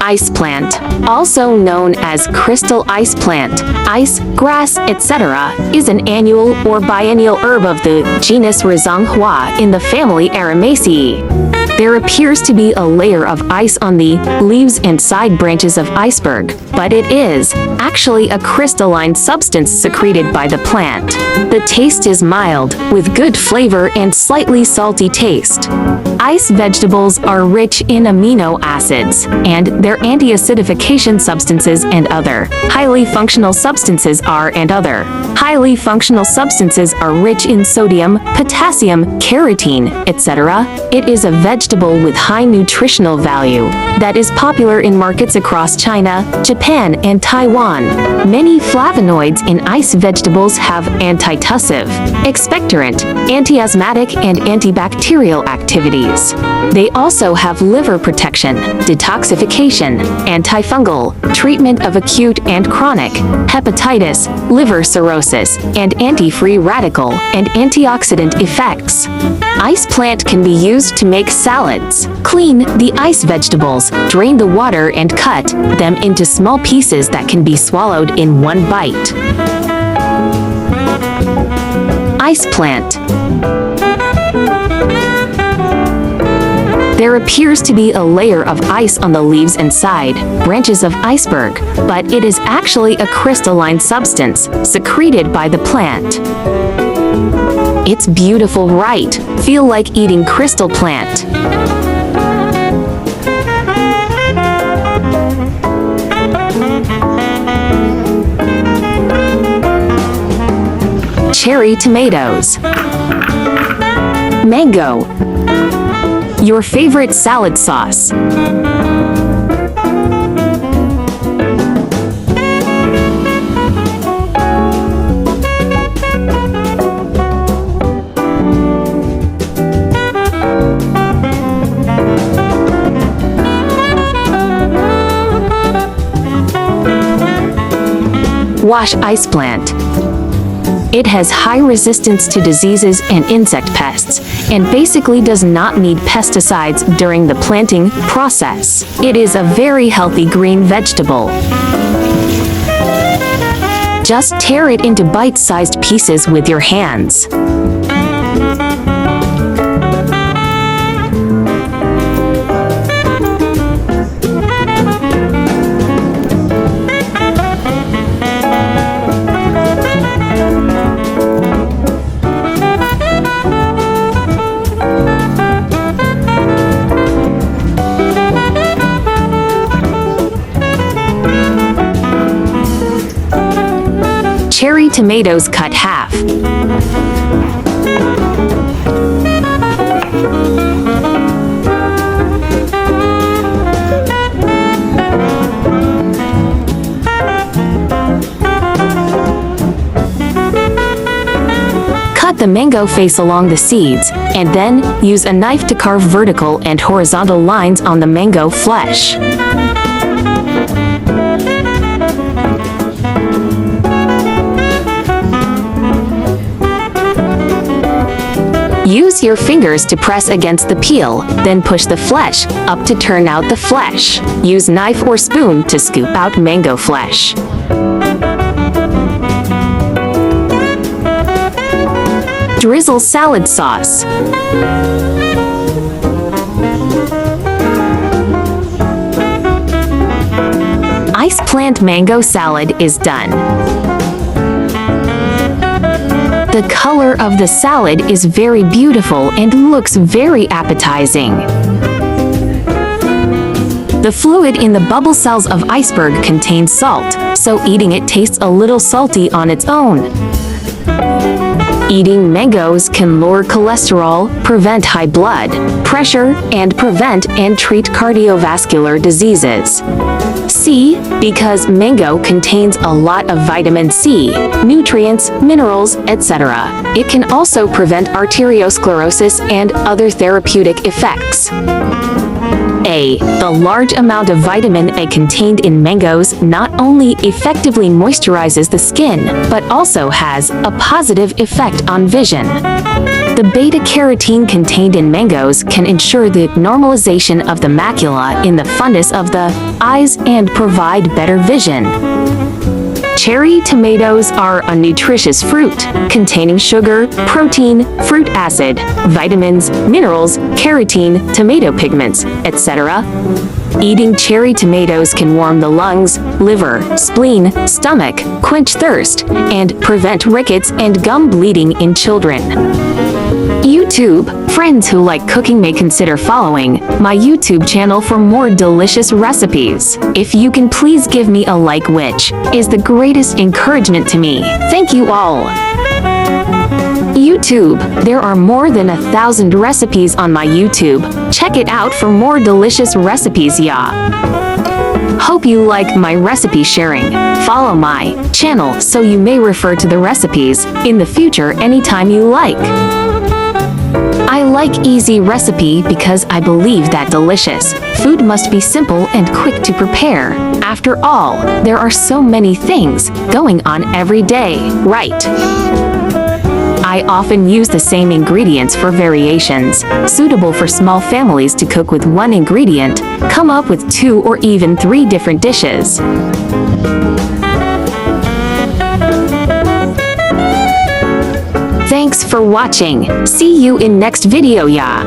Ice plant, also known as crystal ice plant, ice, grass, etc., is an annual or biennial herb of the genus Rhizoanthua in the family Aromaceae. There appears to be a layer of ice on the leaves and side branches of iceberg, but it is actually a crystalline substance secreted by the plant. The taste is mild, with good flavor and slightly salty taste. Ice vegetables are rich in amino acids, and their anti-acidification substances and other highly functional substances are rich in sodium, potassium, carotene, etc. It is a vegetable with high nutritional value that is popular in markets across China, Japan, and Taiwan. Many flavonoids in ice vegetables have antitussive, expectorant, anti-asthmatic, and antibacterial activities. They also have liver protection, detoxification, antifungal, treatment of acute and chronic hepatitis, liver cirrhosis, and anti-free radical and antioxidant effects. Ice plant can be used to make salads. Clean the ice vegetables, drain the water, and cut them into small pieces that can be swallowed in one bite. Ice plant. There appears to be a layer of ice on the leaves and side branches of iceberg, but it is actually a crystalline substance secreted by the plant. It's beautiful, right? Feel like eating crystal plant. Cherry tomatoes. Mango. Your favorite salad sauce. Wash ice plant. It has high resistance to diseases and insect pests, and basically does not need pesticides during the planting process. It is a very healthy green vegetable. Just tear it into bite-sized pieces with your hands. Cherry tomatoes cut half. Cut the mango face along the seeds, and then use a knife to carve vertical and horizontal lines on the mango flesh. Use your fingers to press against the peel, then push the flesh up to turn out the flesh. Use knife or spoon to scoop out mango flesh. Drizzle salad sauce. Ice-plant mango salad is done. The color of the salad is very beautiful and looks very appetizing. The fluid in the bubble cells of iceberg contains salt, so eating it tastes a little salty on its own. Eating mangoes can lower cholesterol, prevent high blood pressure, and prevent and treat cardiovascular diseases. C, because mango contains a lot of vitamin C, nutrients, minerals, etc. It can also prevent arteriosclerosis and other therapeutic effects. A, the large amount of vitamin A contained in mangoes not only effectively moisturizes the skin, but also has a positive effect on vision. The beta-carotene contained in mangoes can ensure the normalization of the macula in the fundus of the eyes and provide better vision. Cherry tomatoes are a nutritious fruit, containing sugar, protein, fruit acid, vitamins, minerals, carotene, tomato pigments, etc. Eating cherry tomatoes can warm the lungs, liver, spleen, stomach, quench thirst, and prevent rickets and gum bleeding in children. YouTube. Friends who like cooking may consider following my YouTube channel for more delicious recipes. If you can please give me a like, which is the greatest encouragement to me. Thank you all. YouTube. There are more than 1,000 recipes on my YouTube. Check it out for more delicious recipes, yeah. Hope you like my recipe sharing. Follow my channel so you may refer to the recipes in the future anytime you like. I like easy recipe because I believe that delicious food must be simple and quick to prepare. After all, there are so many things going on every day, right? I often use the same ingredients for variations, suitable for small families to cook with one ingredient, come up with 2 or even 3 different dishes. Thanks for watching. See you in next video, yeah.